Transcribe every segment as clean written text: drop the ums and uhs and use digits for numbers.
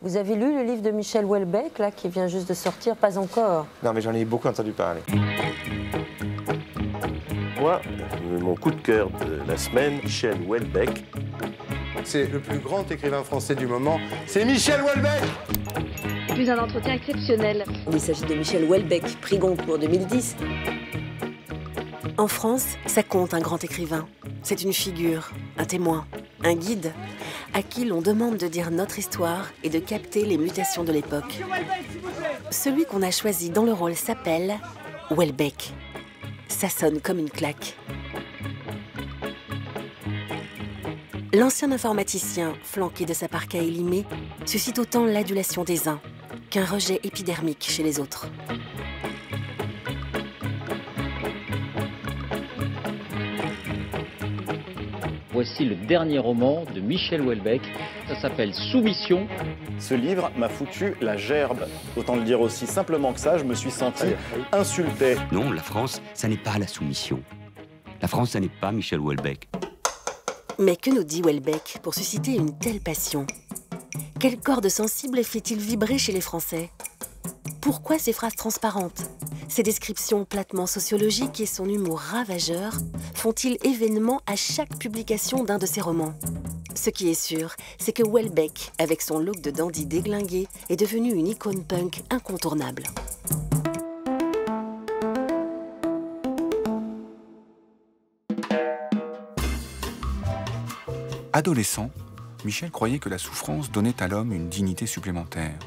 Vous avez lu le livre de Michel Houellebecq, là, qui vient juste de sortir? Pas encore. Non, mais j'en ai beaucoup entendu parler. Moi, mon coup de cœur de la semaine, Michel Houellebecq. C'est le plus grand écrivain français du moment, c'est Michel Houellebecq! Plus un entretien exceptionnel. Il s'agit de Michel Houellebecq, prix Goncourt 2010. En France, ça compte un grand écrivain. C'est une figure, un témoin, un guide, à qui l'on demande de dire notre histoire et de capter les mutations de l'époque. Celui qu'on a choisi dans le rôle s'appelle Houellebecq. Ça sonne comme une claque. L'ancien informaticien, flanqué de sa parka élimée, suscite autant l'adulation des uns qu'un rejet épidermique chez les autres. Voici le dernier roman de Michel Houellebecq. Ça s'appelle Soumission. Ce livre m'a foutu la gerbe. Autant le dire aussi simplement que ça, je me suis senti insulté. Non, la France, ça n'est pas la soumission. La France, ça n'est pas Michel Houellebecq. Mais que nous dit Houellebecq pour susciter une telle passion? Quelle corde sensible fait-il vibrer chez les Français? Pourquoi ces phrases transparentes, ses descriptions platement sociologiques et son humour ravageur font-ils événement à chaque publication d'un de ses romans? Ce qui est sûr, c'est que Houellebecq, avec son look de dandy déglingué, est devenu une icône punk incontournable. Adolescent, Michel croyait que la souffrance donnait à l'homme une dignité supplémentaire.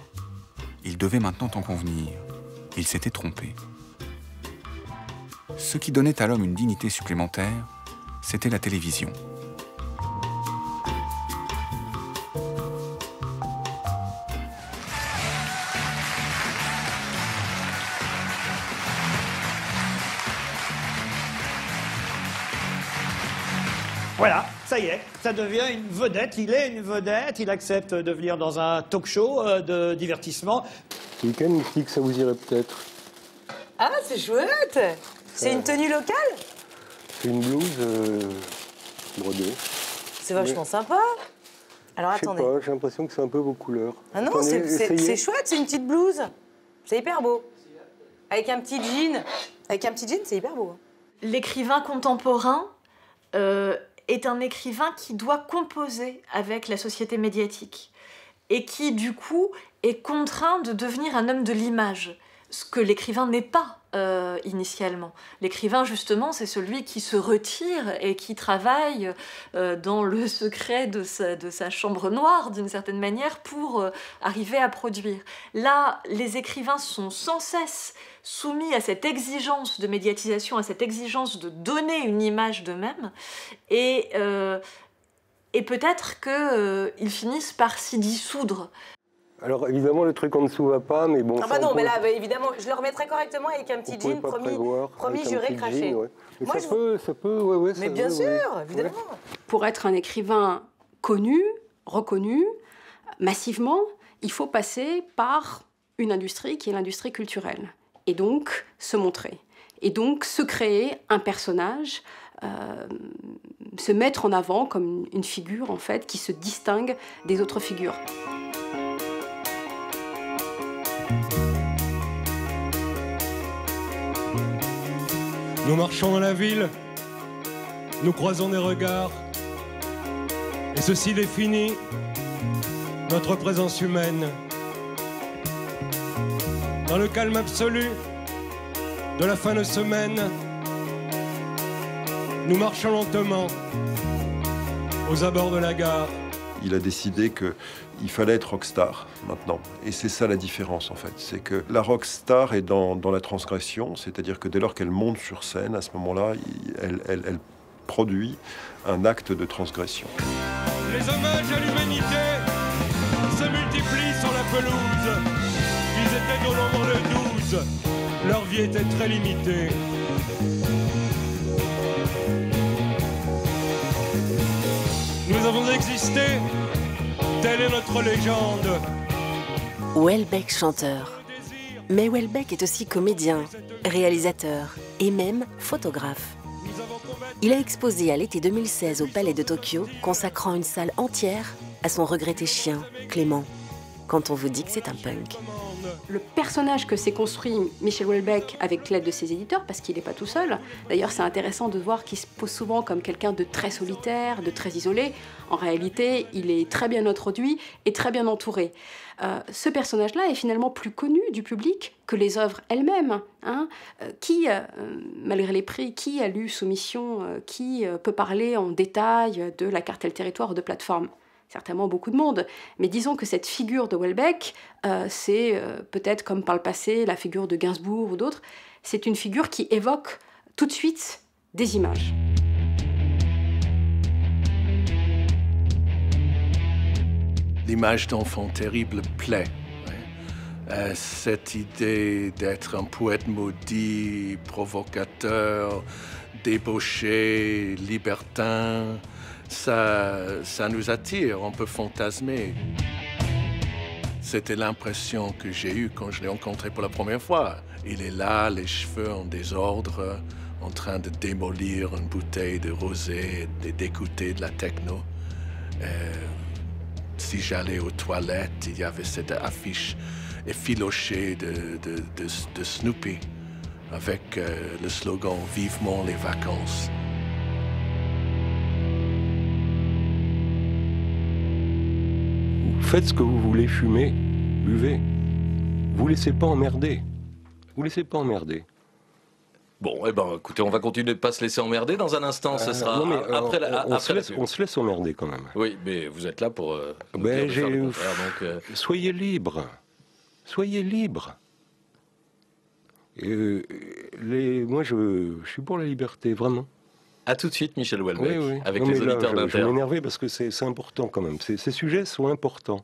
Il devait maintenant en convenir. Il s'était trompé. Ce qui donnait à l'homme une dignité supplémentaire, c'était la télévision. Voilà, ça y est, ça devient une vedette. Il est une vedette. Il accepte de venir dans un talk show de divertissement. Ce week-end, il me dit que ça vous irait peut-être. Ah, c'est chouette! C'est une tenue locale? C'est une blouse brodée. C'est vachement sympa. Alors Je sais attendez. pas, j'ai l'impression que c'est un peu vos couleurs. Ah non, Attendez, c'est essayez. chouette, c'est une petite blouse. C'est hyper beau. Avec un petit jean. Avec un petit jean, c'est hyper beau. L'écrivain contemporain est un écrivain qui doit composer avec la société médiatique et qui, du coup, est contraint de devenir un homme de l'image, ce que l'écrivain n'est pas initialement. L'écrivain, justement, c'est celui qui se retire et qui travaille dans le secret de sa chambre noire, d'une certaine manière, pour arriver à produire. Là, les écrivains sont sans cesse soumis à cette exigence de médiatisation, à cette exigence de donner une image d'eux-mêmes, et peut-être qu'ils finissent par s'y dissoudre. Alors évidemment, le truc en dessous va pas, mais bon... Ah bah non, mais là, bah, évidemment, je le remettrai correctement avec un petit jean, promis, juré, craché. Ouais. Moi, Ça peut, ouais, mais ça, bien ouais, sûr, ouais. évidemment. Pour être un écrivain connu, reconnu, massivement, il faut passer par une industrie qui est l'industrie culturelle. Et donc, se montrer. Et donc, se créer un personnage, se mettre en avant comme une figure, en fait, qui se distingue des autres figures. Nous marchons dans la ville, nous croisons des regards, et ceci définit notre présence humaine. Dans le calme absolu de la fin de semaine, nous marchons lentement aux abords de la gare. Il a décidé qu'il fallait être rockstar maintenant. Et c'est ça la différence en fait. C'est que la rockstar est dans la transgression, c'est-à-dire que dès lors qu'elle monte sur scène, à ce moment-là, elle produit un acte de transgression. Les hommages à l'humanité se multiplient sur la pelouse. Ils étaient au nombre de 12. Leur vie était très limitée. Nous avons existé, telle est notre légende. Houellebecq chanteur. Mais Houellebecq est aussi comédien, réalisateur et même photographe. Il a exposé à l'été 2016 au Palais de Tokyo, consacrant une salle entière à son regretté chien, Clément. quand on vous dit que c'est un punk. Le personnage que s'est construit Michel Houellebecq avec l'aide de ses éditeurs, parce qu'il n'est pas tout seul. D'ailleurs, c'est intéressant de voir qu'il se pose souvent comme quelqu'un de très solitaire, de très isolé. En réalité, il est très bien introduit et très bien entouré. Ce personnage-là est finalement plus connu du public que les œuvres elles-mêmes. Hein. Malgré les prix, qui a lu Soumission, qui peut parler en détail de la cartelle territoire ou de plateforme? Certainement beaucoup de monde, mais disons que cette figure de Houellebecq, c'est peut-être comme par le passé la figure de Gainsbourg ou d'autres, c'est une figure qui évoque tout de suite des images. L'image d'enfant terrible plaît. Cette idée d'être un poète maudit, provocateur, débauché, libertin, ça nous attire, on peut fantasmer. C'était l'impression que j'ai eue quand je l'ai rencontré pour la première fois. Il est là, les cheveux en désordre, en train de démolir une bouteille de rosé et d'écouter de la techno. Si j'allais aux toilettes, il y avait cette affiche effilochée de Snoopy avec le slogan « Vivement les vacances ». Faites ce que vous voulez, fumez, buvez. Vous laissez pas emmerder. Vous laissez pas emmerder. Bon, eh ben, écoutez, on va continuer de pas se laisser emmerder. Dans un instant, ce sera non, mais, après on se laisse emmerder quand même. Oui, mais vous êtes là pour nous ben, dire de faire le contraire, donc, Soyez libre. Soyez libre. Moi, je suis pour la liberté, vraiment. À tout de suite, Michel Houellebecq, oui. avec non, les auditeurs d'Inter. Je vais m'énerver parce que c'est important quand même. Ces sujets sont importants.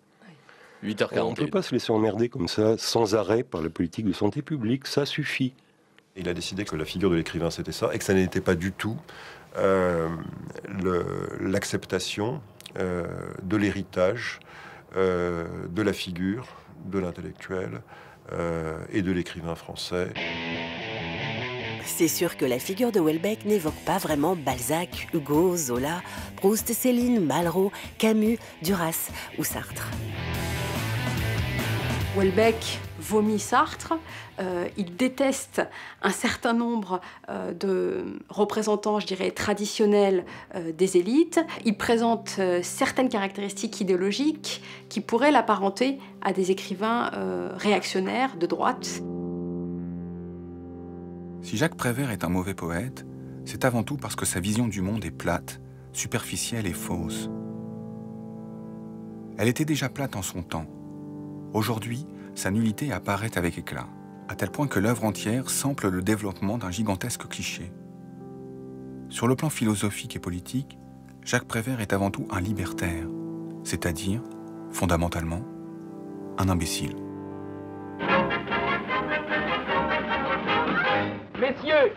8h40. On ne peut pas se laisser emmerder comme ça, sans arrêt, par la politique de santé publique. Ça suffit. Il a décidé que la figure de l'écrivain, c'était ça, et que ça n'était pas du tout l'acceptation de l'héritage, de la figure, de l'intellectuel et de l'écrivain français. C'est sûr que la figure de Houellebecq n'évoque pas vraiment Balzac, Hugo, Zola, Proust, Céline, Malraux, Camus, Duras ou Sartre. Houellebecq vomit Sartre, il déteste un certain nombre de représentants, je dirais, traditionnels des élites. Il présente certaines caractéristiques idéologiques qui pourraient l'apparenter à des écrivains réactionnaires de droite. Si Jacques Prévert est un mauvais poète, c'est avant tout parce que sa vision du monde est plate, superficielle et fausse. Elle était déjà plate en son temps. Aujourd'hui, sa nullité apparaît avec éclat, à tel point que l'œuvre entière sample le développement d'un gigantesque cliché. Sur le plan philosophique et politique, Jacques Prévert est avant tout un libertaire, c'est-à-dire, fondamentalement, un imbécile. Messieurs,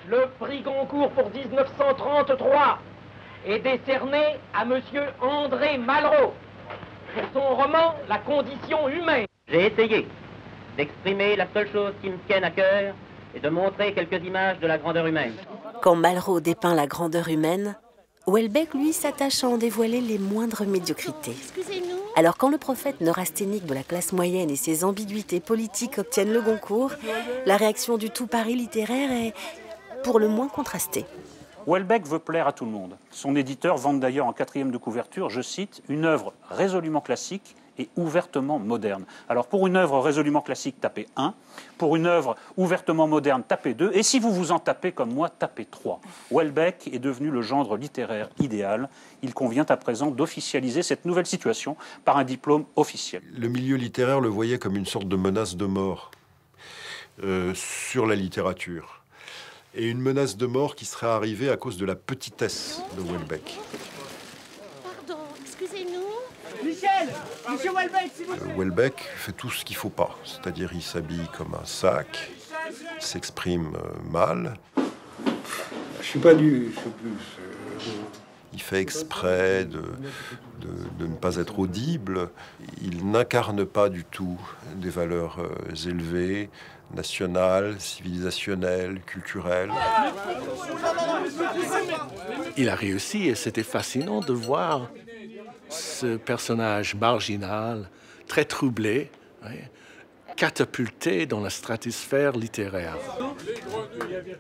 le prix Goncourt pour 1933 est décerné à monsieur André Malraux pour son roman « La condition humaine ». J'ai essayé d'exprimer la seule chose qui me tienne à cœur et de montrer quelques images de la grandeur humaine. Quand Malraux dépeint la grandeur humaine, Houellebecq, lui, s'attache à en dévoiler les moindres médiocrités. Alors quand le prophète neurasthénique de la classe moyenne et ses ambiguïtés politiques obtiennent le Goncourt, la réaction du tout Paris littéraire est pour le moins contrastée. Houellebecq veut plaire à tout le monde. Son éditeur vante d'ailleurs en 4e de couverture, je cite, « une œuvre résolument classique et ouvertement moderne ». Alors pour une œuvre résolument classique, tapez 1. Pour une œuvre ouvertement moderne, tapez 2. Et si vous vous en tapez comme moi, tapez 3. Houellebecq est devenu le genre littéraire idéal. Il convient à présent d'officialiser cette nouvelle situation par un diplôme officiel. Le milieu littéraire le voyait comme une sorte de menace de mort sur la littérature. Et une menace de mort qui serait arrivée à cause de la petitesse de Houellebecq. Pardon, excusez-nous. Michel Houellebecq, s'il vous plaît. Houellebecq fait tout ce qu'il ne faut pas. C'est-à-dire, il s'habille comme un sac, il s'exprime mal. Je suis pas du... Il fait exprès de ne pas être audible. Il n'incarne pas du tout des valeurs élevées, nationales, civilisationnelles, culturelles. Il a réussi et c'était fascinant de voir ce personnage marginal très troublé, oui, catapulté dans la stratosphère littéraire.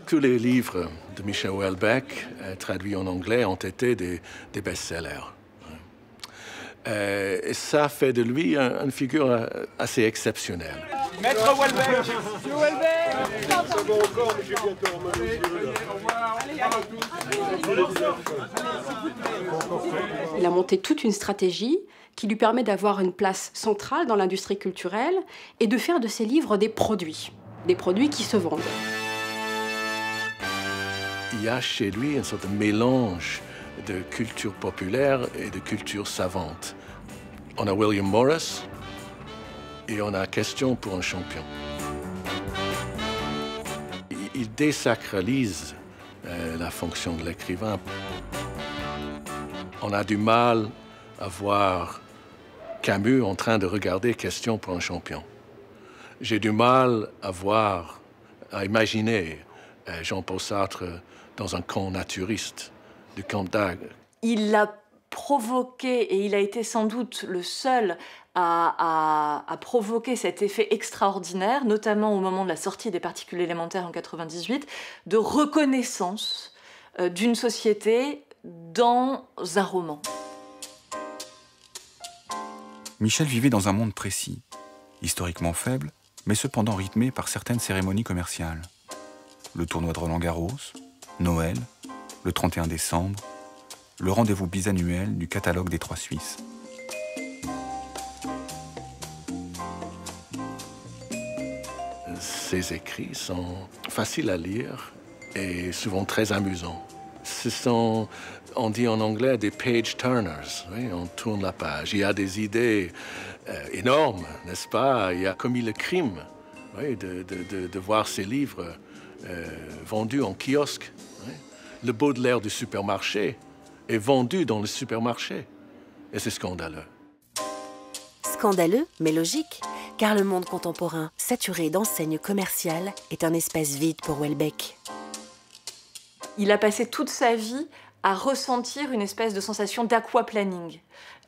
Tous les livres de Michel Houellebecq, traduits en anglais, ont été des best-sellers. Et ça fait de lui une figure assez exceptionnelle. Maître Houellebecq. Monsieur Houellebecq. Il a monté toute une stratégie qui lui permet d'avoir une place centrale dans l'industrie culturelle et de faire de ses livres des produits qui se vendent. Il y a chez lui une sorte de mélange de culture populaire et de culture savante. On a William Morris et on a Question pour un champion. Il désacralise la fonction de l'écrivain. On a du mal à voir Camus en train de regarder Question pour un champion. J'ai du mal à imaginer Jean-Paul Sartre dans un camp naturiste du camp d'Agde. Il l'a provoqué, et il a été sans doute le seul à provoquer cet effet extraordinaire, notamment au moment de la sortie des Particules élémentaires en 1998, de reconnaissance d'une société dans un roman. Michel vivait dans un monde précis, historiquement faible, mais cependant rythmé par certaines cérémonies commerciales. Le tournoi de Roland-Garros, Noël, le 31 décembre, le rendez-vous bisannuel du catalogue des Trois Suisses. Ses écrits sont faciles à lire et souvent très amusants. Ce sont, on dit en anglais, des page turners. Oui, on tourne la page. Il y a des idées énormes, n'est-ce pas? Il y a commis le crime, oui, de voir ces livres vendus en kiosque. Oui. Le Baudelaire du supermarché est vendu dans le supermarché. Et c'est scandaleux. Scandaleux, mais logique, car le monde contemporain, saturé d'enseignes commerciales, est un espace vide pour Houellebecq. Il a passé toute sa vie à ressentir une espèce de sensation d'aquaplaning.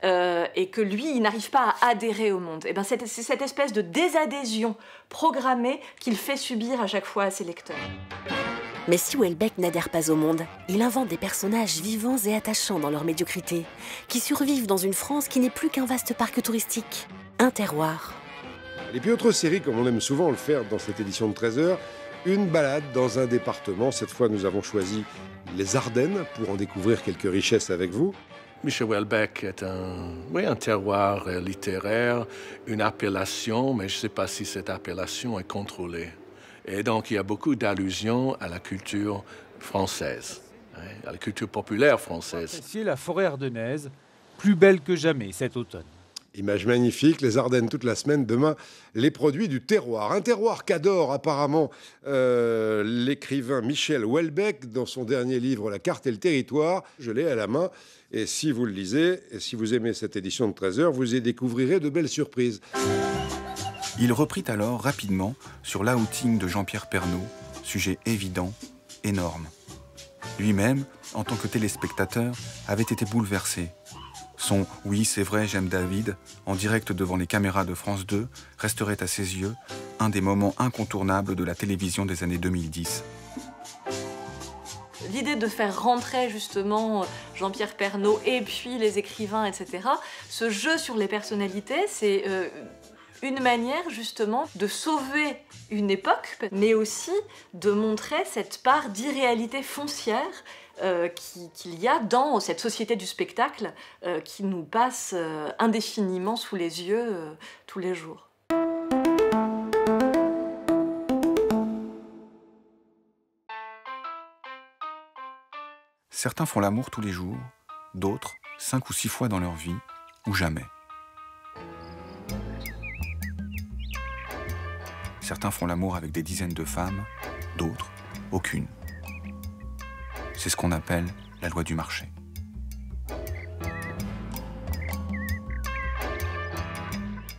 Et que lui, il n'arrive pas à adhérer au monde. Et ben, c'est cette espèce de désadhésion programmée qu'il fait subir à chaque fois à ses lecteurs. Mais si Houellebecq n'adhère pas au monde, il invente des personnages vivants et attachants dans leur médiocrité, qui survivent dans une France qui n'est plus qu'un vaste parc touristique, un terroir. Et puis autre série, comme on aime souvent le faire dans cette édition de 13h, une balade dans un département. Cette fois, nous avons choisi les Ardennes pour en découvrir quelques richesses avec vous. Michel Houellebecq est un terroir littéraire, une appellation, mais je ne sais pas si cette appellation est contrôlée. Et donc, il y a beaucoup d'allusions à la culture française, à la culture populaire française. C'est la forêt ardennaise, plus belle que jamais cet automne. Image magnifique, les Ardennes toute la semaine, demain, les produits du terroir. Un terroir qu'adore apparemment l'écrivain Michel Houellebecq dans son dernier livre, La carte et le territoire. Je l'ai à la main et si vous le lisez, et si vous aimez cette édition de 13h, vous y découvrirez de belles surprises. Il reprit alors rapidement sur l'outing de Jean-Pierre Pernaut, sujet évident, énorme. Lui-même, en tant que téléspectateur, avait été bouleversé. Son « Oui, c'est vrai, j'aime David » en direct devant les caméras de France 2 resterait à ses yeux un des moments incontournables de la télévision des années 2010. L'idée de faire rentrer justement Jean-Pierre Pernaut et puis les écrivains, etc., ce jeu sur les personnalités, c'est une manière justement de sauver une époque, mais aussi de montrer cette part d'irréalité foncière qu'il y a dans cette société du spectacle qui nous passe indéfiniment sous les yeux tous les jours. Certains font l'amour tous les jours, d'autres 5 ou 6 fois dans leur vie, ou jamais. Certains font l'amour avec des dizaines de femmes, d'autres aucune. C'est ce qu'on appelle la loi du marché.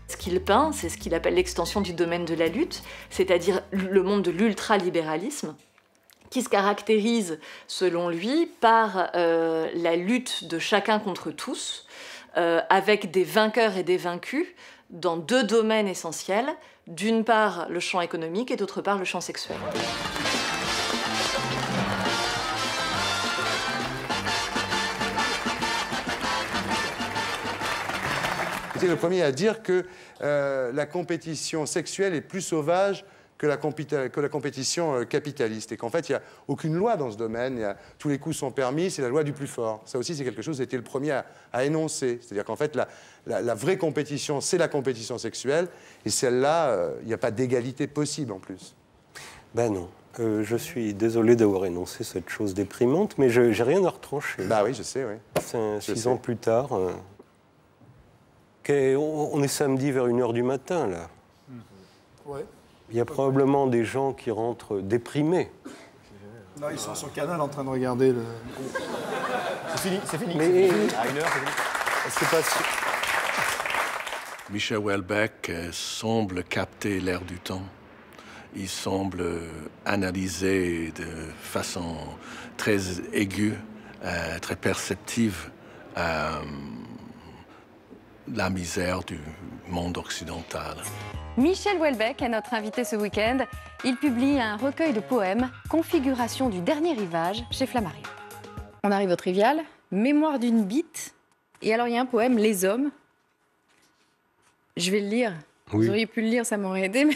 Ce qu'il peint, c'est ce qu'il appelle l'extension du domaine de la lutte, c'est-à-dire le monde de l'ultralibéralisme, qui se caractérise, selon lui, par la lutte de chacun contre tous, avec des vainqueurs et des vaincus dans 2 domaines essentiels. D'une part, le champ économique et d'autre part, le champ sexuel. J'étais le premier à dire que la compétition sexuelle est plus sauvage que la compétition capitaliste. Et qu'en fait, il n'y a aucune loi dans ce domaine. Tous les coups sont permis, c'est la loi du plus fort. Ça aussi, c'est quelque chose, j'ai été le premier à énoncer. C'est-à-dire qu'en fait, la vraie compétition, c'est la compétition sexuelle. Et celle-là, il n'y a pas d'égalité possible en plus. Ben non. Je suis désolé d'avoir énoncé cette chose déprimante, mais j'ai rien à retrancher. Bah oui, je sais, oui. 6 ans plus tard... on est samedi vers 1h du matin, là. Ouais. Il y a probablement des gens qui rentrent déprimés. Non, ils sont sur Canal en train de regarder le... C'est fini. Mais... À 1h, c'est fini. C'est pas sûr. Michel Houellebecq semble capter l'air du temps. Il semble analyser de façon très aiguë, très perceptive, la misère du monde occidental. Michel Houellebecq est notre invité ce week-end. Il publie un recueil de poèmes, Configuration du dernier rivage, chez Flammarion. On arrive au trivial, Mémoire d'une bite. Et alors, il y a un poème, Les hommes. Je vais le lire. Oui. Vous auriez pu le lire, ça m'aurait aidé. Mais...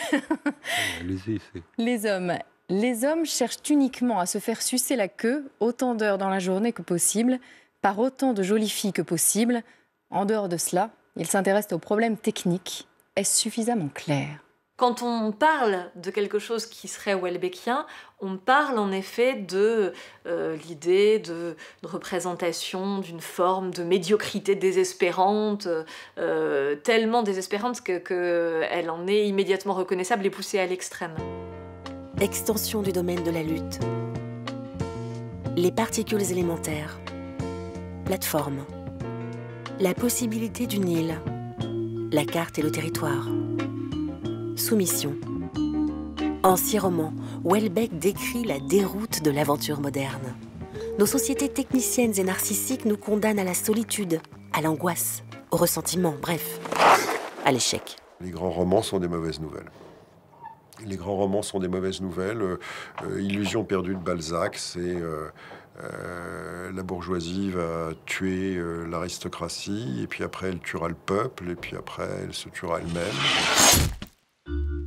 Allez-y, Les hommes. Les hommes cherchent uniquement à se faire sucer la queue autant d'heures dans la journée que possible, par autant de jolies filles que possible. En dehors de cela, ils s'intéressent aux problèmes techniques. Est-ce suffisamment clair ? Quand on parle de quelque chose qui serait Houellebecquien, on parle en effet de l'idée de représentation d'une forme de médiocrité désespérante, tellement désespérante qu'elle en est immédiatement reconnaissable et poussée à l'extrême. Extension du domaine de la lutte. Les particules élémentaires. Plateforme. La possibilité d'une île. La carte et le territoire. Soumission. En 6 romans, Houellebecq décrit la déroute de l'aventure moderne. Nos sociétés techniciennes et narcissiques nous condamnent à la solitude, à l'angoisse, au ressentiment, bref, à l'échec. Les grands romans sont des mauvaises nouvelles. Les grands romans sont des mauvaises nouvelles. Illusion perdue de Balzac, c'est la bourgeoisie va tuer l'aristocratie, et puis après elle tuera le peuple, et puis après elle se tuera elle-même.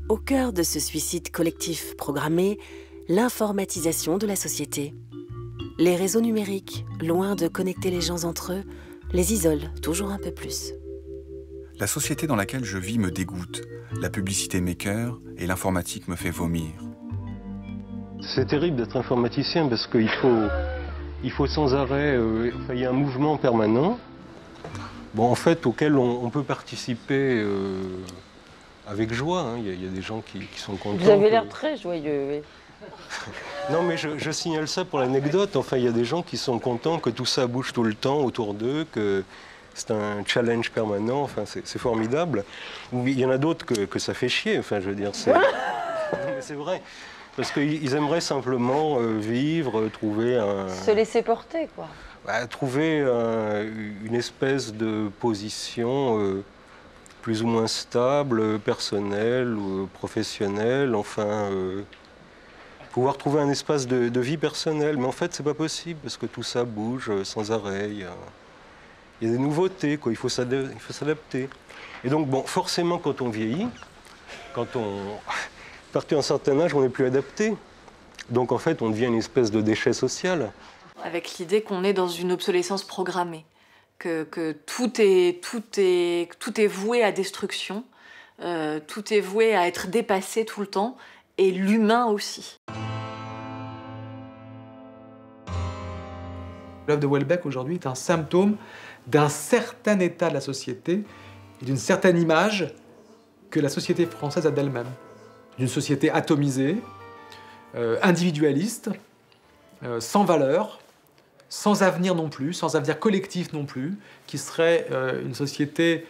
Au cœur de ce suicide collectif programmé, l'informatisation de la société. Les réseaux numériques, loin de connecter les gens entre eux, les isolent toujours un peu plus. La société dans laquelle je vis me dégoûte. La publicité m'écoeure et l'informatique me fait vomir. C'est terrible d'être informaticien parce qu'il faut sans arrêt... il y a un mouvement permanent, en fait, auquel on peut participer avec joie. Hein. Il y a des gens qui sont contents. Vous avez l'air très joyeux, oui. Non, mais je signale ça pour l'anecdote. Enfin, il y a des gens qui sont contents que tout ça bouge tout le temps autour d'eux, que c'est un challenge permanent. Enfin, c'est formidable. Il y en a d'autres que ça fait chier. Enfin, je veux dire, c'est vrai. Parce qu'ils aimeraient simplement vivre, trouver un... Se laisser porter, quoi. Trouver une espèce de position plus ou moins stable, personnelle ou professionnelle, enfin... pouvoir trouver un espace de vie personnelle. Mais en fait, c'est pas possible, parce que tout ça bouge sans arrêt. Il y a des nouveautés, quoi. Il faut s'adapter. Et donc, forcément, quand on vieillit, quand on... À partir d'un certain âge, on n'est plus adapté. Donc, en fait, on devient une espèce de déchet social. Avec l'idée qu'on est dans une obsolescence programmée, que tout est voué à destruction, tout est voué à être dépassé tout le temps, et l'humain aussi. L'œuvre de Houellebecq aujourd'hui est un symptôme d'un certain état de la société et d'une certaine image que la société française a d'elle-même. D'une société atomisée, individualiste, sans valeur, sans avenir non plus, sans avenir collectif non plus, qui serait une société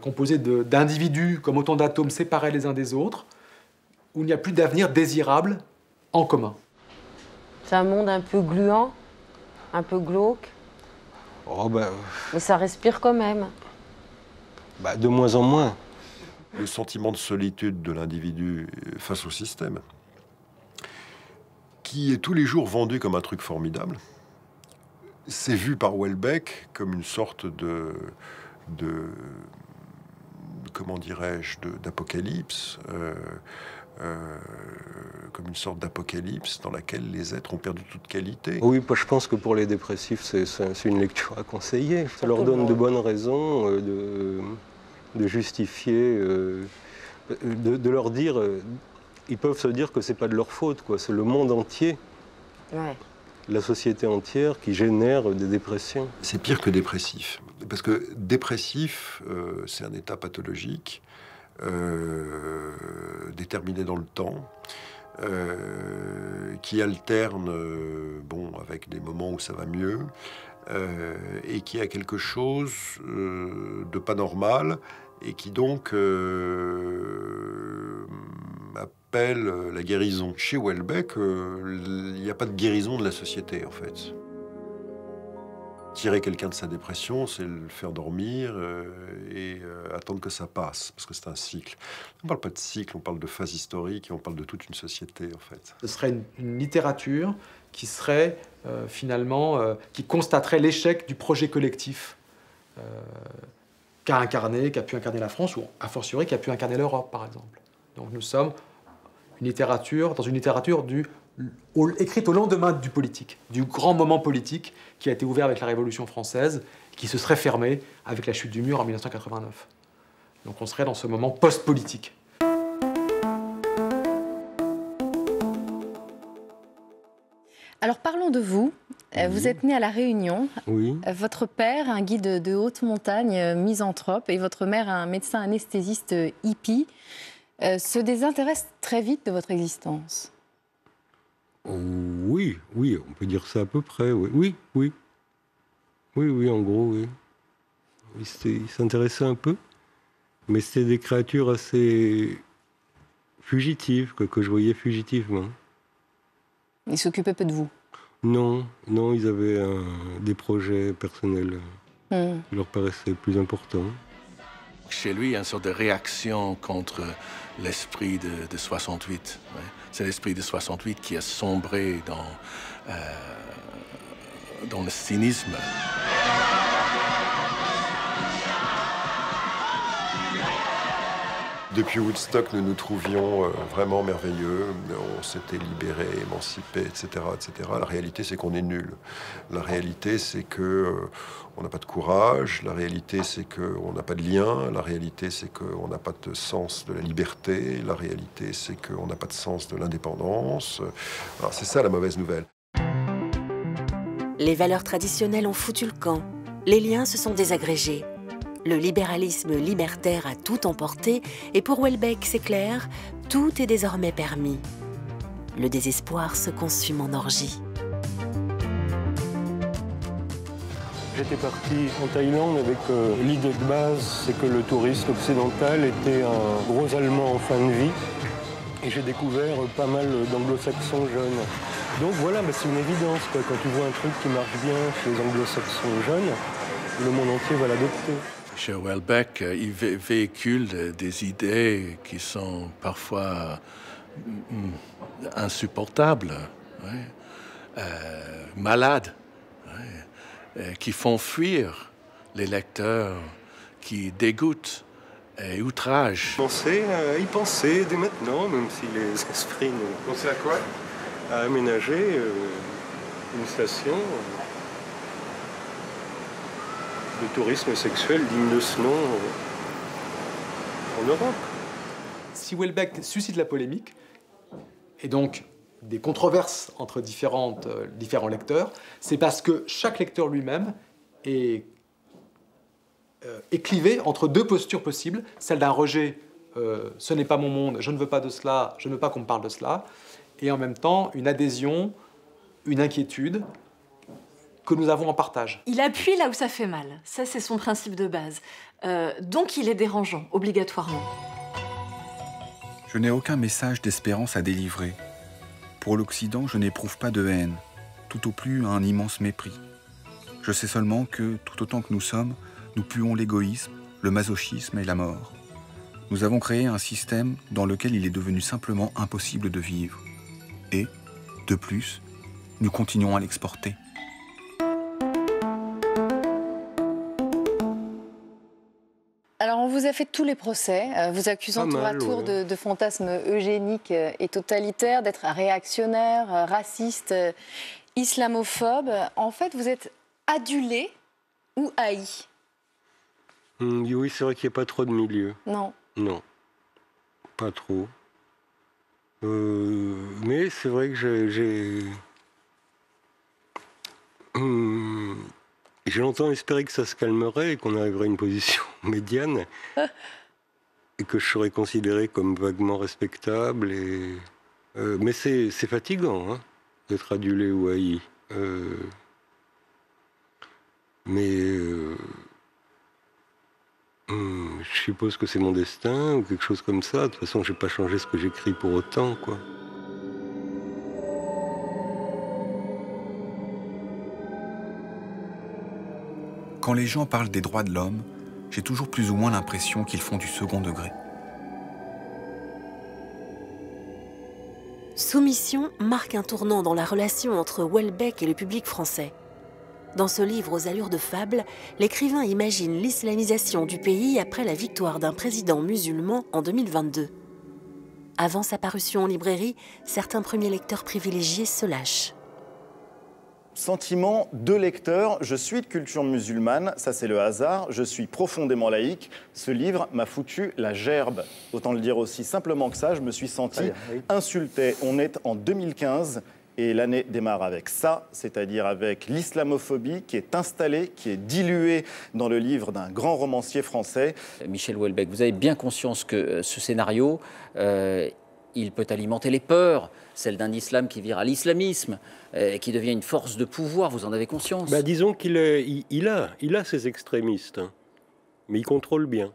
composée d'individus comme autant d'atomes séparés les uns des autres, où il n'y a plus d'avenir désirable en commun. C'est un monde un peu gluant, un peu glauque. Oh, bah, Mais ça respire quand même. bah, de moins en moins. Le sentiment de solitude de l'individu face au système, qui est tous les jours vendu comme un truc formidable, c'est vu par Houellebecq comme une sorte de comment dirais-je, d'apocalypse, comme une sorte d'apocalypse dans laquelle les êtres ont perdu toute qualité. Oui, je pense que pour les dépressifs, c'est une lecture à conseiller. Ça leur donne de bonnes raisons de justifier, de leur dire, ils peuvent se dire que c'est pas de leur faute, quoi. C'est le monde entier, la société entière qui génère des dépressions. C'est pire que dépressif, parce que dépressif, c'est un état pathologique déterminé dans le temps, qui alterne, bon, avec des moments où ça va mieux, et qui a quelque chose de pas normal, et qui donc appelle la guérison. Chez Houellebecq, il n'y a pas de guérison de la société, en fait. Tirer quelqu'un de sa dépression, c'est le faire dormir et attendre que ça passe, parce que c'est un cycle. On ne parle pas de cycle, on parle de phase historique et on parle de toute une société, en fait. Ce serait une littérature qui serait finalement, qui constaterait l'échec du projet collectif qu'a pu incarner la France, ou a fortiori qu'a pu incarner l'Europe, par exemple. Donc nous sommes dans une littérature écrite au lendemain du politique, du grand moment politique qui a été ouvert avec la Révolution française, qui se serait fermé avec la chute du mur en 1989. Donc on serait dans ce moment post-politique. Alors parlons de vous. Vous êtes né à La Réunion. Oui. Votre père, un guide de haute montagne, misanthrope, et votre mère, un médecin anesthésiste hippie, se désintéressent très vite de votre existence. Oui, on peut dire ça à peu près, oui. Oui, en gros, oui. Ils s'intéressaient un peu, mais c'était des créatures assez fugitives, que je voyais fugitivement. Ils s'occupaient peu de vous? Non, ils avaient des projets personnels qui leur paraissaient plus importants. Chez lui, il y a une sorte de réaction contre l'esprit de 68. Ouais. C'est l'esprit de 68 qui a sombré dans le cynisme. Depuis Woodstock, nous nous trouvions vraiment merveilleux. On s'était libérés, émancipés, etc., etc. La réalité, c'est qu'on est nuls. La réalité, c'est que on n'a pas de courage. La réalité, c'est qu'on n'a pas de lien. La réalité, c'est qu'on n'a pas de sens de la liberté. La réalité, c'est qu'on n'a pas de sens de l'indépendance. C'est ça la mauvaise nouvelle. Les valeurs traditionnelles ont foutu le camp. Les liens se sont désagrégés. Le libéralisme libertaire a tout emporté et pour Houellebecq, c'est clair, tout est désormais permis. Le désespoir se consume en orgie. J'étais parti en Thaïlande avec l'idée de base, c'est que le touriste occidental était un gros Allemand en fin de vie. Et j'ai découvert pas mal d'anglo-saxons jeunes. Donc voilà, c'est une évidence, quoi. Quand tu vois un truc qui marche bien chez les anglo-saxons jeunes, le monde entier va l'adopter. Chez Houellebecq, il véhicule des idées qui sont parfois insupportables, malades, qui font fuir les lecteurs, qui dégoûtent et outragent. Y penser dès maintenant, même si les esprits ne... Penser à quoi? À aménager une station de tourisme sexuel digne de ce nom en Europe. Si Houellebecq suscite la polémique, et donc des controverses entre différents lecteurs, c'est parce que chaque lecteur lui-même est clivé entre deux postures possibles, celle d'un rejet, ce n'est pas mon monde, je ne veux pas de cela, je ne veux pas qu'on me parle de cela, et en même temps une adhésion, une inquiétude, que nous avons en partage. Il appuie là où ça fait mal. Ça, c'est son principe de base. Donc, il est dérangeant, obligatoirement. Je n'ai aucun message d'espérance à délivrer. Pour l'Occident, je n'éprouve pas de haine, tout au plus un immense mépris. Je sais seulement que, tout autant que nous sommes, nous puons l'égoïsme, le masochisme et la mort. Nous avons créé un système dans lequel il est devenu simplement impossible de vivre. Et, de plus, nous continuons à l'exporter. Alors, on vous a fait tous les procès, vous accusant tour à tour de fantasmes eugéniques et totalitaires, d'être un réactionnaire, raciste, islamophobe. En fait, vous êtes adulé ou haï? Oui, c'est vrai qu'il n'y a pas trop de milieu. Non. Non, pas trop. Mais c'est vrai que j'ai longtemps espéré que ça se calmerait et qu'on arriverait à une position médiane et que je serais considéré comme vaguement respectable. Mais c'est fatigant hein, d'être adulé ou haï. Je suppose que c'est mon destin ou quelque chose comme ça. De toute façon, je n'ai pas changé ce que j'écris pour autant, quoi. Quand les gens parlent des droits de l'homme, j'ai toujours plus ou moins l'impression qu'ils font du second degré. Soumission marque un tournant dans la relation entre Houellebecq et le public français. Dans ce livre aux allures de fable, l'écrivain imagine l'islamisation du pays après la victoire d'un président musulman en 2022. Avant sa parution en librairie, certains premiers lecteurs privilégiés se lâchent. Sentiment de lecteur, je suis de culture musulmane, ça c'est le hasard, je suis profondément laïque, ce livre m'a foutu la gerbe. Autant le dire aussi simplement que ça, je me suis senti insulté. On est en 2015 et l'année démarre avec ça, c'est-à-dire avec l'islamophobie qui est installée, qui est diluée dans le livre d'un grand romancier français. Michel Houellebecq, vous avez bien conscience que ce scénario, il peut alimenter les peurs, celle d'un islam qui vire à l'islamisme, qui devient une force de pouvoir, vous en avez conscience? Disons qu'il a ses extrémistes, hein, mais il contrôle bien.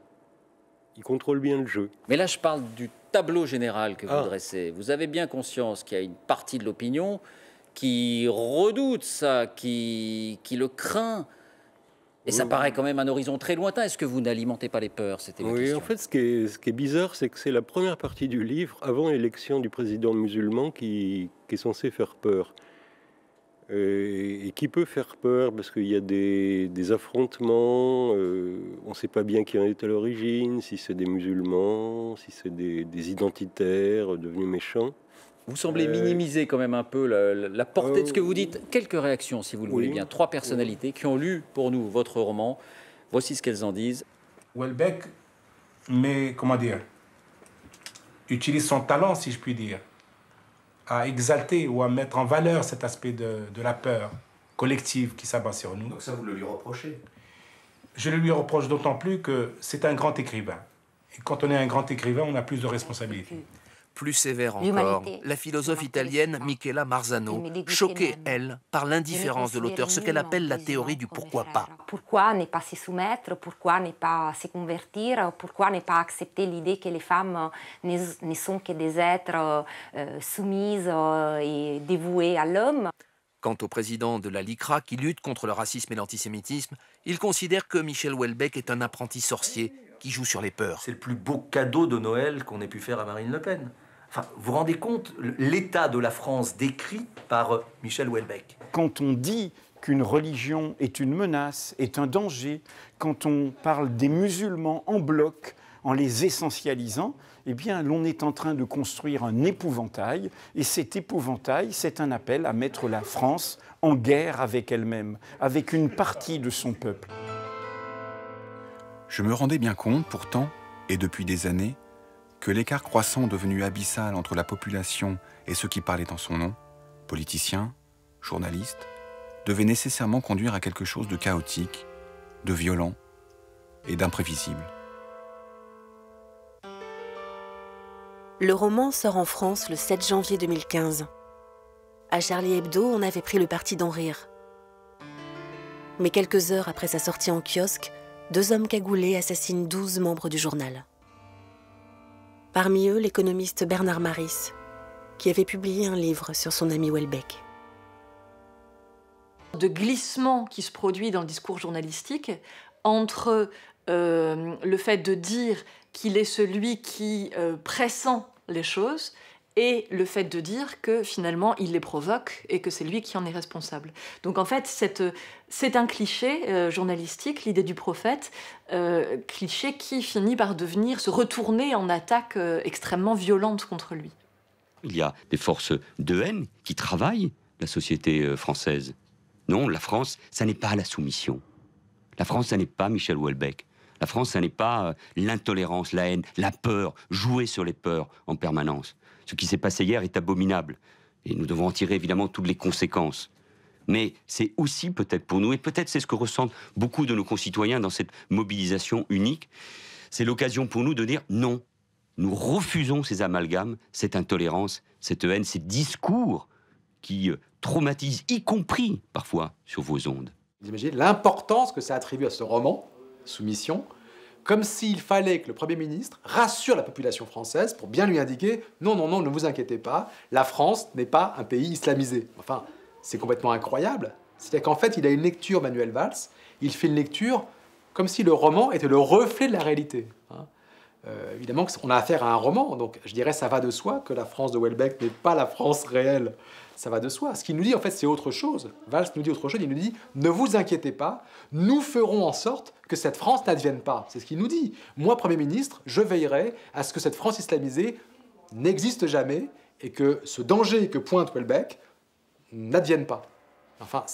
Il contrôle bien le jeu. Mais là, je parle du tableau général que vous dressez. Vous avez bien conscience qu'il y a une partie de l'opinion qui redoute ça, qui le craint. Et ça paraît quand même un horizon très lointain. Est-ce que vous n'alimentez pas les peurs? C'était ma question. En fait, ce qui est bizarre, c'est que c'est la première partie du livre, avant l'élection du président musulman, qui est censée faire peur. Et qui peut faire peur, parce qu'il y a des affrontements, on ne sait pas bien qui en est à l'origine, si c'est des musulmans, si c'est des identitaires devenus méchants. Vous semblez minimiser quand même un peu la portée de ce que vous dites. Quelques réactions, si vous le voulez bien. 3 personnalités qui ont lu pour nous votre roman. Voici ce qu'elles en disent. Houellebecq, mais comment dire, utilise son talent, si je puis dire, à exalter ou à mettre en valeur cet aspect de la peur collective qui s'abat sur nous. Donc ça, vous le lui reprochez? Je le lui reproche d'autant plus que c'est un grand écrivain. Et quand on est un grand écrivain, on a plus de responsabilités. Plus sévère encore, la philosophe italienne Michela Marzano, choquée, elle, par l'indifférence de l'auteur, ce qu'elle appelle la théorie du pourquoi pas. Pourquoi ne pas se soumettre? Pourquoi ne pas se convertir? Pourquoi ne pas accepter l'idée que les femmes ne sont que des êtres soumises et dévoués à l'homme? Quant au président de la LICRA, qui lutte contre le racisme et l'antisémitisme, il considère que Michel Houellebecq est un apprenti sorcier qui joue sur les peurs. C'est le plus beau cadeau de Noël qu'on ait pu faire à Marine Le Pen. Enfin, vous vous rendez compte l'état de la France décrit par Michel Houellebecq? Quand on dit qu'une religion est une menace, est un danger, quand on parle des musulmans en bloc, en les essentialisant, eh bien, l'on est en train de construire un épouvantail, et cet épouvantail, c'est un appel à mettre la France en guerre avec elle-même, avec une partie de son peuple. Je me rendais bien compte, pourtant, et depuis des années, que l'écart croissant devenu abyssal entre la population et ceux qui parlaient en son nom, politiciens, journalistes, devait nécessairement conduire à quelque chose de chaotique, de violent et d'imprévisible. Le roman sort en France le 7 janvier 2015. À Charlie Hebdo, on avait pris le parti d'en rire. Mais quelques heures après sa sortie en kiosque, 2 hommes cagoulés assassinent 12 membres du journal. Parmi eux, l'économiste Bernard Maris, qui avait publié un livre sur son ami Houellebecq. de glissement qui se produit dans le discours journalistique entre le fait de dire qu'il est celui qui pressent les choses et le fait de dire que finalement il les provoque et que c'est lui qui en est responsable. Donc en fait c'est un cliché journalistique, l'idée du prophète, cliché qui finit par se retourner en attaque extrêmement violente contre lui. Il y a des forces de haine qui travaillent la société française. Non, la France, ça n'est pas la soumission. La France, ça n'est pas Michel Houellebecq. La France, ça n'est pas l'intolérance, la haine, la peur, jouer sur les peurs en permanence. Ce qui s'est passé hier est abominable. Et nous devons en tirer évidemment toutes les conséquences. Mais c'est aussi peut-être pour nous, et peut-être c'est ce que ressentent beaucoup de nos concitoyens dans cette mobilisation unique, c'est l'occasion pour nous de dire non, nous refusons ces amalgames, cette intolérance, cette haine, ces discours qui traumatisent, y compris parfois sur vos ondes. Vous imaginez l'importance que ça attribue à ce roman, Soumission, comme s'il fallait que le Premier ministre rassure la population française pour bien lui indiquer « Non, non, non, ne vous inquiétez pas, la France n'est pas un pays islamisé ». Enfin, c'est complètement incroyable. C'est-à-dire qu'en fait, il a une lecture, Manuel Valls, il fait une lecture comme si le roman était le reflet de la réalité. Évidemment, on a affaire à un roman, donc je dirais ça va de soi que la France de Houellebecq n'est pas la France réelle. Ça va de soi. Ce qu'il nous dit, en fait, c'est autre chose. Valls nous dit autre chose. Il nous dit « Ne vous inquiétez pas, nous ferons en sorte que cette France n'advienne pas. » C'est ce qu'il nous dit. Moi, Premier ministre, je veillerai à ce que cette France islamisée n'existe jamais et que ce danger que pointe Houellebecq n'advienne pas. Enfin,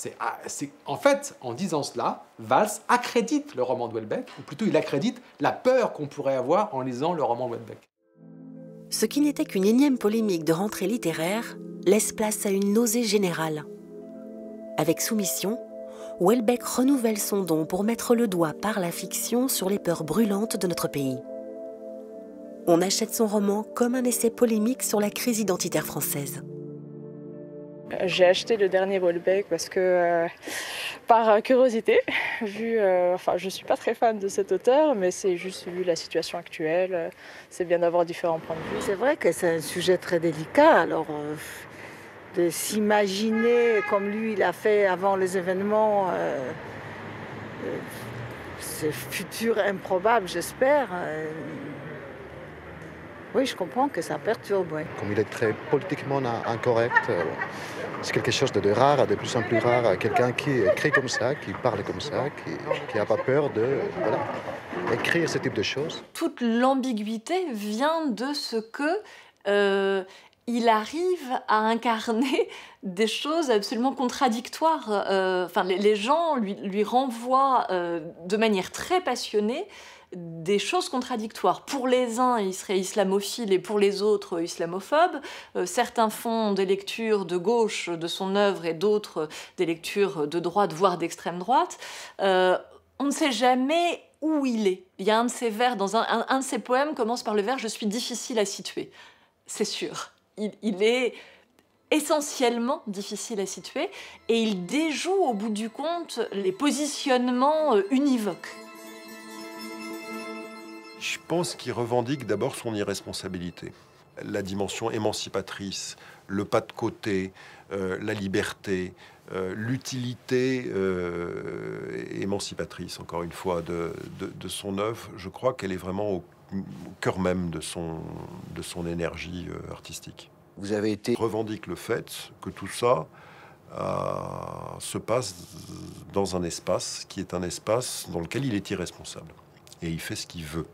en fait, en disant cela, Valls accrédite le roman de Houellebecq, ou plutôt il accrédite la peur qu'on pourrait avoir en lisant le roman de Houellebecq. Ce qui n'était qu'une énième polémique de rentrée littéraire laisse place à une nausée générale. Avec Soumission, Houellebecq renouvelle son don pour mettre le doigt par la fiction sur les peurs brûlantes de notre pays. On achète son roman comme un essai polémique sur la crise identitaire française. J'ai acheté le dernier Houellebecq parce que, par curiosité, je ne suis pas très fan de cet auteur, mais c'est juste vu la situation actuelle, c'est bien d'avoir différents points de vue. C'est vrai que c'est un sujet très délicat, alors de s'imaginer comme lui il a fait avant les événements, ce futur improbable, j'espère. Oui, je comprends que ça perturbe. Oui. Comme il est très politiquement incorrect, c'est quelque chose de rare, de plus en plus rare. Quelqu'un qui écrit comme ça, qui parle comme ça, qui n'a pas peur de écrire ce type de choses. Toute l'ambiguïté vient de ce que il arrive à incarner des choses absolument contradictoires. Les gens lui renvoient de manière très passionnée des choses contradictoires. Pour les uns, il serait islamophile et pour les autres, islamophobes. Certains font des lectures de gauche de son œuvre et d'autres des lectures de droite, voire d'extrême droite. On ne sait jamais où il est. Il y a un de ses vers, dans un de ses poèmes commence par le vers « Je suis difficile à situer ». C'est sûr. Il est essentiellement difficile à situer et il déjoue au bout du compte les positionnements univoques. Je pense qu'il revendique d'abord son irresponsabilité. La dimension émancipatrice, le pas de côté, la liberté, l'utilité émancipatrice, encore une fois, de son œuvre. Je crois qu'elle est vraiment au cœur même de son énergie artistique. Vous avez été... revendique le fait que tout ça se passe dans un espace qui est un espace dans lequel il est irresponsable. Et il fait ce qu'il veut.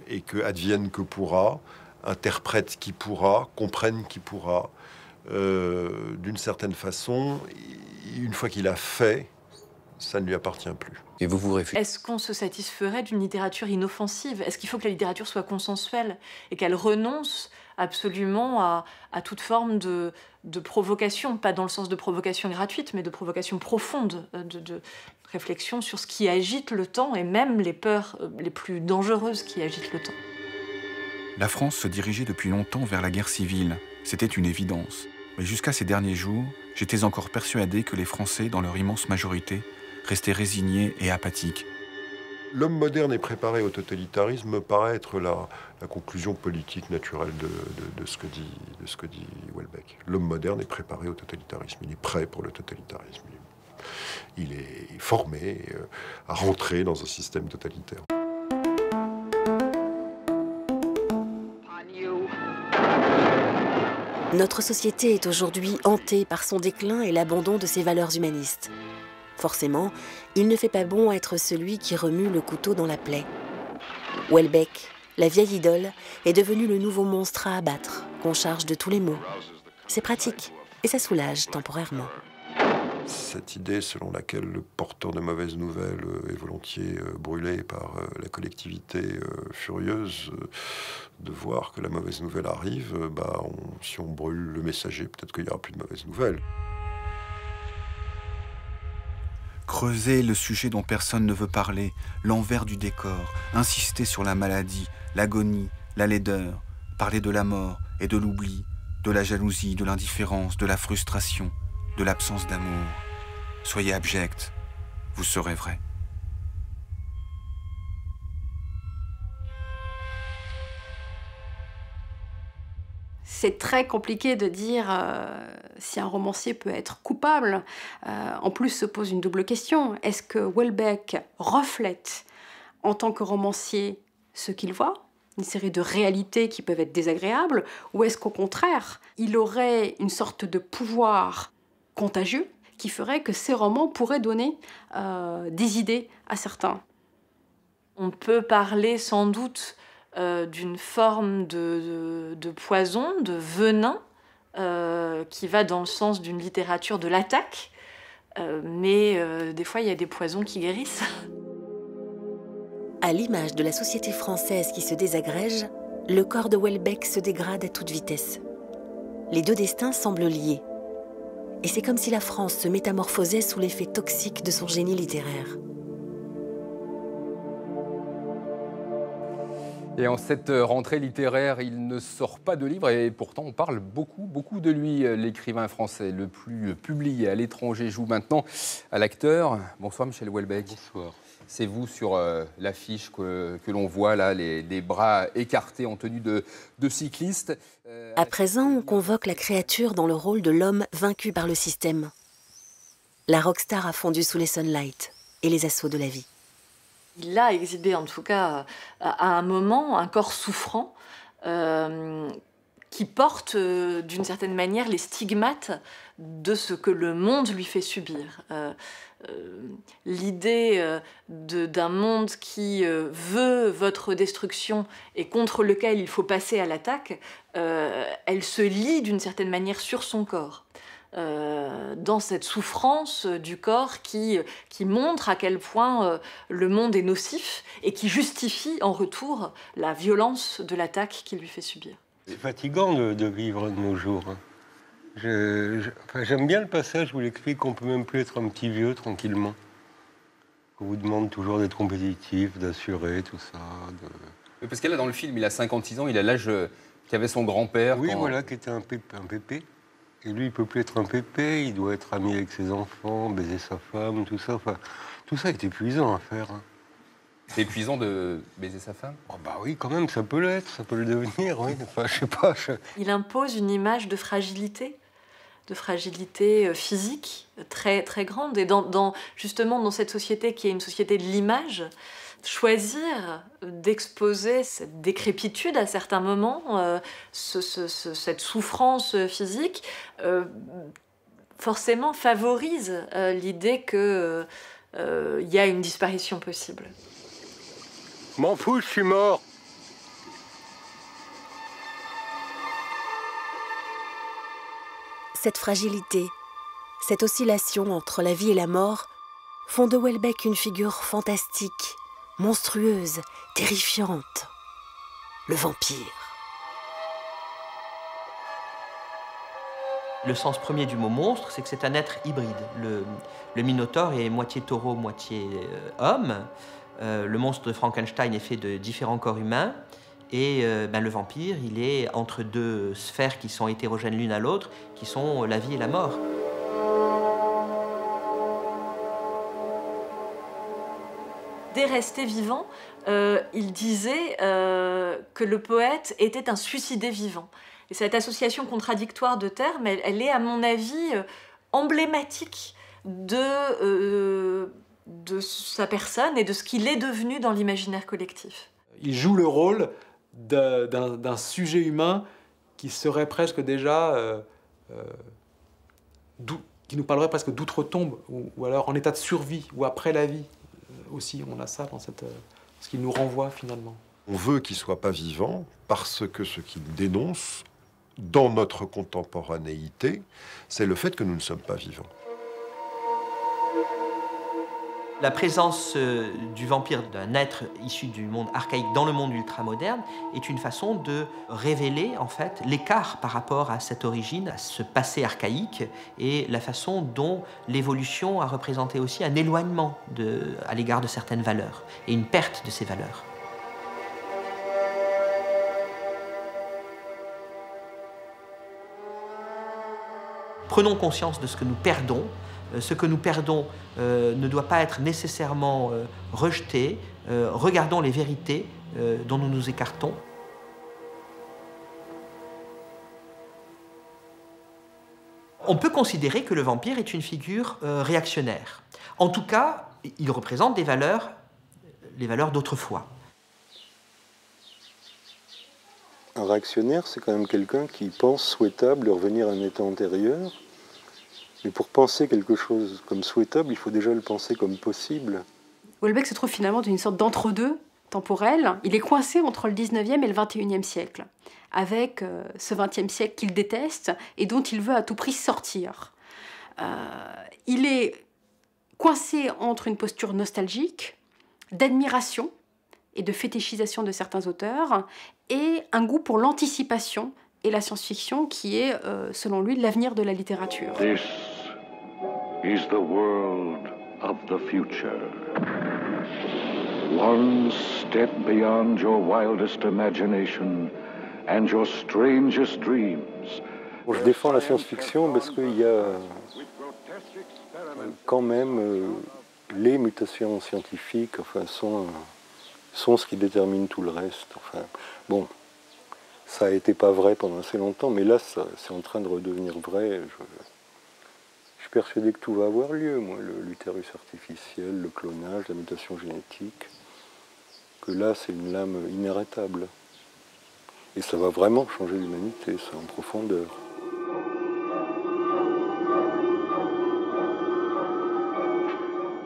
Et que advienne que pourra, interprète qui pourra, comprenne qui pourra. D'une certaine façon, une fois qu'il a fait, ça ne lui appartient plus. Et vous réfutez. Est-ce qu'on se satisferait d'une littérature inoffensive? Est-ce qu'il faut que la littérature soit consensuelle et qu'elle renonce absolument à toute forme de provocation, pas dans le sens de provocation gratuite, mais de provocation profonde, de réflexion sur ce qui agite le temps et même les peurs les plus dangereuses qui agitent le temps. La France se dirigeait depuis longtemps vers la guerre civile. C'était une évidence. Mais jusqu'à ces derniers jours, j'étais encore persuadé que les Français, dans leur immense majorité, restaient résignés et apathiques. L'homme moderne est préparé au totalitarisme me paraît être la conclusion politique naturelle de ce que dit Houellebecq. L'homme moderne est préparé au totalitarisme, il est prêt pour le totalitarisme. Il est formé à rentrer dans un système totalitaire. Notre société est aujourd'hui hantée par son déclin et l'abandon de ses valeurs humanistes. Forcément, il ne fait pas bon être celui qui remue le couteau dans la plaie. Houellebecq, la vieille idole, est devenu le nouveau monstre à abattre, qu'on charge de tous les maux. C'est pratique et ça soulage temporairement. Cette idée selon laquelle le porteur de mauvaises nouvelles est volontiers brûlé par la collectivité furieuse, de voir que la mauvaise nouvelle arrive, si on brûle le messager, peut-être qu'il n'y aura plus de mauvaises nouvelles. Creuser le sujet dont personne ne veut parler, l'envers du décor, insister sur la maladie, l'agonie, la laideur, parler de la mort et de l'oubli, de la jalousie, de l'indifférence, de la frustration, de l'absence d'amour. Soyez abject, vous serez vrai. C'est très compliqué de dire si un romancier peut être coupable. En plus, se pose une double question. Est-ce que Houellebecq reflète, en tant que romancier, ce qu'il voit, une série de réalités qui peuvent être désagréables, ou est-ce qu'au contraire, il aurait une sorte de pouvoir contagieux qui ferait que ces romans pourraient donner des idées à certains? On peut parler sans doute d'une forme de poison, de venin, qui va dans le sens d'une littérature de l'attaque, mais des fois il y a des poisons qui guérissent. À l'image de la société française qui se désagrège, le corps de Houellebecq se dégrade à toute vitesse. Les deux destins semblent liés. Et c'est comme si la France se métamorphosait sous l'effet toxique de son génie littéraire. Et en cette rentrée littéraire, il ne sort pas de livre et pourtant on parle beaucoup de lui. L'écrivain français le plus publié à l'étranger joue maintenant à l'acteur. Bonsoir Michel Houellebecq. Bonsoir. C'est vous sur l'affiche que l'on voit là, les bras écartés en tenue de cycliste. À présent, on convoque la créature dans le rôle de l'homme vaincu par le système. La rockstar a fondu sous les sunlights et les assauts de la vie. Il a exhibé, en tout cas, à un moment, un corps souffrant qui porte, d'une certaine manière, les stigmates de ce que le monde lui fait subir. L'idée d'un monde qui veut votre destruction et contre lequel il faut passer à l'attaque, elle se lie d'une certaine manière sur son corps. Dans cette souffrance du corps qui montre à quel point le monde est nocif et qui justifie en retour la violence de l'attaque qu'il lui fait subir. C'est fatigant de vivre de nos jours. J'aime bien le passage où il explique qu'on peut même plus être un petit vieux tranquillement. On vous demande toujours d'être compétitif, d'assurer, tout ça. Parce que là, dans le film, il a 56 ans, il a l'âge qu'avait son grand-père. Oui, voilà, qui était un pépé. Et lui, il peut plus être un pépé, il doit être ami avec ses enfants, baiser sa femme, tout ça. Enfin, tout ça est épuisant à faire. C'est épuisant de baiser sa femme? Oh bah oui, quand même, ça peut l'être, ça peut le devenir, oui. Enfin, je sais pas. Il impose une image de fragilité physique très, très grande. Et justement, dans cette société qui est une société de l'image, choisir d'exposer cette décrépitude à certains moments, cette souffrance physique, forcément favorise l'idée qu'il y a une disparition possible. M'en fous, je suis mort. Cette fragilité, cette oscillation entre la vie et la mort font de Houellebecq une figure fantastique, monstrueuse, terrifiante. Le vampire. Le sens premier du mot monstre, c'est que c'est un être hybride. Le Minotaure est moitié taureau, moitié homme. Le monstre de Frankenstein est fait de différents corps humains. Et le vampire, il est entre deux sphères qui sont hétérogènes l'une à l'autre, qui sont la vie et la mort. dès Resté vivant, il disait que le poète était un suicidé vivant. Et cette association contradictoire de termes, elle est, à mon avis, emblématique de sa personne et de ce qu'il est devenu dans l'imaginaire collectif. Il joue le rôle d'un sujet humain qui serait presque déjà... qui nous parlerait presque d'outre-tombe, ou alors en état de survie, ou après la vie. Aussi, on a ça dans ce qu'il nous renvoie finalement. On veut qu'il ne soit pas vivant parce que ce qu'il dénonce dans notre contemporanéité, c'est le fait que nous ne sommes pas vivants. La présence du vampire, d'un être issu du monde archaïque dans le monde ultramoderne, est une façon de révéler en fait l'écart par rapport à cette origine, à ce passé archaïque, et la façon dont l'évolution a représenté aussi un éloignement à l'égard de certaines valeurs, et une perte de ces valeurs. Prenons conscience de ce que nous perdons. Ce que nous perdons ne doit pas être nécessairement rejeté. Regardons les vérités dont nous nous écartons. On peut considérer que le vampire est une figure réactionnaire. En tout cas, il représente les valeurs d'autrefois. Un réactionnaire, c'est quand même quelqu'un qui pense souhaitable de revenir à un état antérieur. Mais pour penser quelque chose comme souhaitable, il faut déjà le penser comme possible. Houellebecq se trouve finalement dans une sorte d'entre-deux temporel. Il est coincé entre le 19e et le 21e siècle, avec ce 20e siècle qu'il déteste et dont il veut à tout prix sortir. Il est coincé entre une posture nostalgique, d'admiration et de fétichisation de certains auteurs, et un goût pour l'anticipation et la science-fiction qui est, selon lui, l'avenir de la littérature. This is the world of the future. One step beyond your wildest imagination and your strangest dreams. Je défends la science-fiction parce qu'il y a quand même les mutations scientifiques, enfin, sont ce qui détermine tout le reste. Enfin, bon, ça a été pas vrai pendant assez longtemps, mais là, c'est en train de redevenir vrai. Je suis persuadé que tout va avoir lieu, moi, l'utérus artificiel, le clonage, la mutation génétique, que là, c'est une lame inarrêtable. Et ça va vraiment changer l'humanité, ça, en profondeur.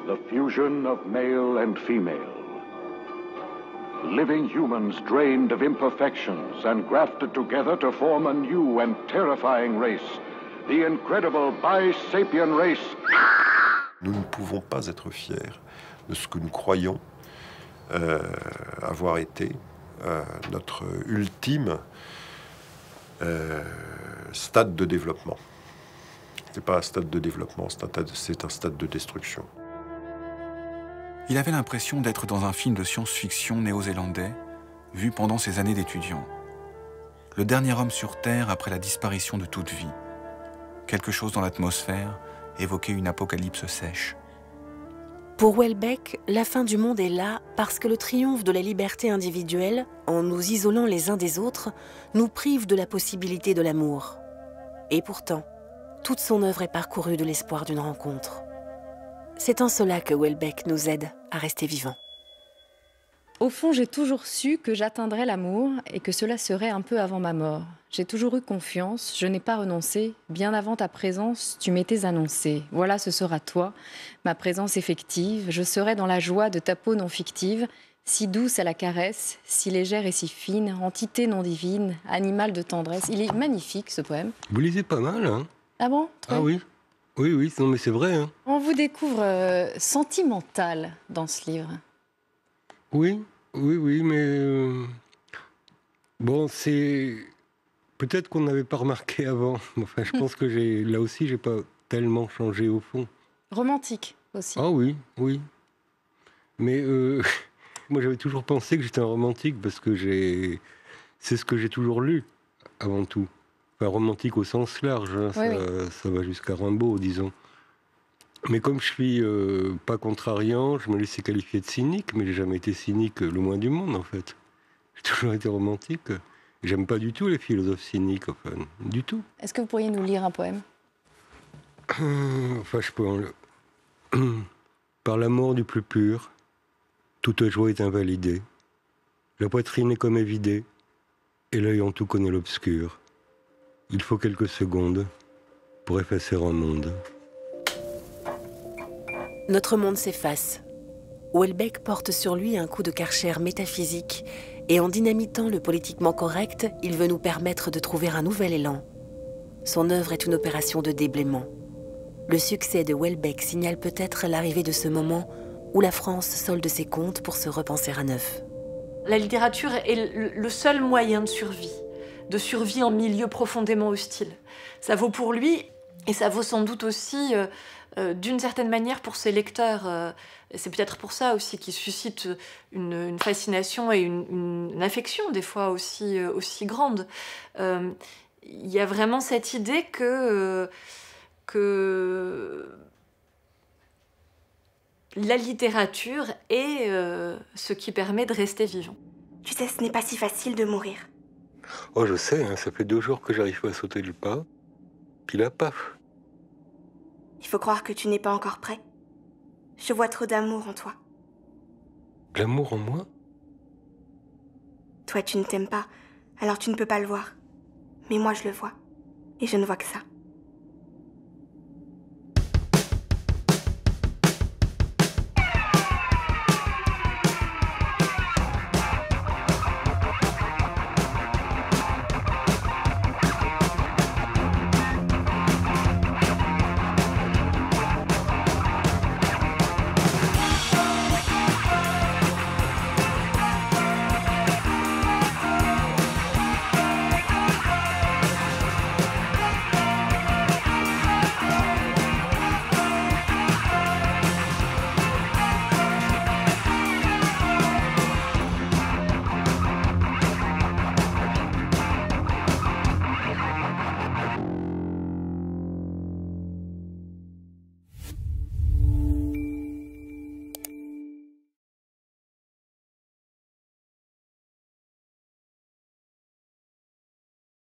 The fusion of male and female. Living humans drained of imperfections and grafted together to form a new and terrifying race. The incredible Bi-Sapien race. Nous ne pouvons pas être fiers de ce que nous croyons avoir été notre ultime stade de développement. Ce n'est pas un stade de développement, c'est un stade de destruction. Il avait l'impression d'être dans un film de science-fiction néo-zélandais, vu pendant ses années d'étudiant. Le dernier homme sur Terre après la disparition de toute vie. Quelque chose dans l'atmosphère évoquait une apocalypse sèche. Pour Houellebecq, la fin du monde est là parce que le triomphe de la liberté individuelle, en nous isolant les uns des autres, nous prive de la possibilité de l'amour. Et pourtant, toute son œuvre est parcourue de l'espoir d'une rencontre. C'est en cela que Houellebecq nous aide à rester vivants. Au fond, j'ai toujours su que j'atteindrais l'amour et que cela serait un peu avant ma mort. J'ai toujours eu confiance, je n'ai pas renoncé. Bien avant ta présence, tu m'étais annoncé. Voilà, ce sera toi, ma présence effective. Je serai dans la joie de ta peau non fictive, si douce à la caresse, si légère et si fine, entité non divine, animal de tendresse. Il est magnifique, ce poème. Vous lisez pas mal, hein? Ah bon? Ah oui. Oui, non mais c'est vrai. Hein. On vous découvre sentimental dans ce livre. Oui, mais... Bon, c'est... Peut-être qu'on n'avait pas remarqué avant. Enfin, je pense que là aussi, j'ai pas tellement changé au fond. Romantique aussi. Ah oui. Mais moi, j'avais toujours pensé que j'étais un romantique parce que c'est ce que j'ai toujours lu, avant tout. Enfin, romantique au sens large, hein, Oui. Ça va jusqu'à Rimbaud, disons. Mais comme je suis pas contrariant, je me laissais qualifier de cynique, mais j'ai jamais été cynique le moins du monde en fait. J'ai toujours été romantique. J'aime pas du tout les philosophes cyniques, enfin, du tout. Est-ce que vous pourriez nous lire un poème? Enfin, je peux Par l'amour du plus pur, toute joie est invalidée. La poitrine est comme évidée, et l'œil en tout connaît l'obscur. Il faut quelques secondes pour effacer un monde. Notre monde s'efface. Houellebecq porte sur lui un coup de Karcher métaphysique, et en dynamitant le politiquement correct, il veut nous permettre de trouver un nouvel élan. Son œuvre est une opération de déblaiement. Le succès de Houellebecq signale peut-être l'arrivée de ce moment où la France solde ses comptes pour se repenser à neuf. La littérature est le seul moyen de survie en milieu profondément hostile. Ça vaut pour lui, et ça vaut sans doute aussi, d'une certaine manière, pour ses lecteurs. C'est peut-être pour ça aussi qu'il suscite une fascination et une affection, des fois aussi grande. Il y a vraiment cette idée que la littérature est ce qui permet de rester vivant. Tu sais, ce n'est pas si facile de mourir. Oh, je sais, hein, ça fait 2 jours que j'arrive pas à sauter le pas. Puis là, paf. Il faut croire que tu n'es pas encore prêt. Je vois trop d'amour en toi. L'amour en moi? Toi, tu ne t'aimes pas, alors tu ne peux pas le voir. Mais moi, je le vois. Et je ne vois que ça.